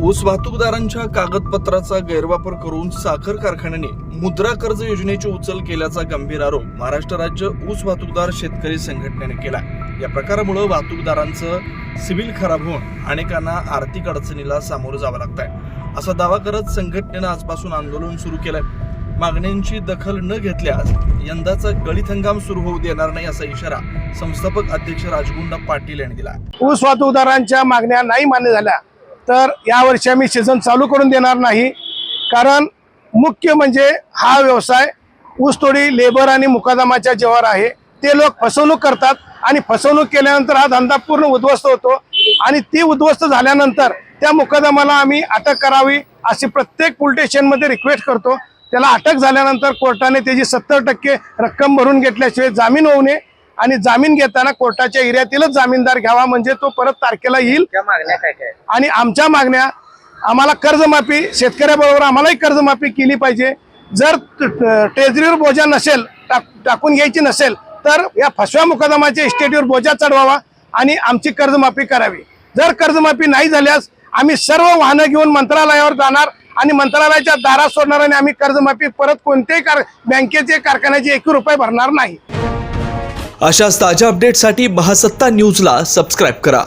ऊस वाहतूकदारांच्या कागदपत्राचा गैरवापर करून साखर कारखान्याने मुद्रा कर्ज योजनेची उचल केल्याचा गंभीर आरोप महाराष्ट्र राज्य ऊस वाहतूकदार शेतकरी संघटनेने केला। या प्रकारामुळे वाहतूकदारांचं सिव्हिल खराब होऊन अनेकांना आर्थिक अडचणीला सामोरं जावं लागतंय, असा दावा करत संघटनेनं आजपासून आंदोलन सुरू केलंय। मागण्यांची दखल न घेतल्यास यंदाचा गळीत हंगाम सुरू होऊ देणार नाही, असा इशारा संस्थापक अध्यक्ष राजगुंडा पाटील यांनी दिला। ऊस वाहतूकदारांच्या मागण्या नाही मान्य झाल्या तर यावर्षी आम्ही सीझन चालू करून देणार नाही। कारण मुख्य म्हणजे हा व्यवसाय ऊसतोडी लेबर आणि मुकादमाच्या जेव्हा आहे ते लोक फसवणूक करतात आणि फसवणूक केल्यानंतर हा धंदा पूर्ण उद्ध्वस्त होतो आणि ती उद्ध्वस्त झाल्यानंतर त्या मुकादमाला आम्ही अटक करावी अशी प्रत्येक पोलीस स्टेशनमध्ये रिक्वेस्ट करतो। त्याला अटक झाल्यानंतर कोर्टाने त्याची 70% रक्कम भरून घेतल्याशिवाय जामीन होऊ नये आणि जामीन घेताना कोर्टाच्या एरियातीलच जामीनदार घ्यावा, म्हणजे तो परत तारखेला येईल। आणि आमच्या मागण्या आम्हाला कर्जमाफी, शेतकऱ्याबरोबर आम्हालाही कर्जमाफी केली पाहिजे। जर ट्रेझरीवर बोजा नसेल, टाकून घ्यायची नसेल तर या फसव्या मुकदमाच्या इस्टेटीवर बोजा चढवावा आणि आमची कर्जमाफी करावी। जर कर्जमाफी नाही झाल्यास आम्ही सर्व वाहनं घेऊन मंत्रालयावर जाणार आणि मंत्रालयाच्या दारात सोडणार आणि आम्ही कर्जमाफी परत कोणत्याही बँकेचे कारखान्याचे 1 रुपये भरणार नाही। अशाच ताज्या अपडेटसाठी महासत्ता न्यूजला सबस्क्राइब करा।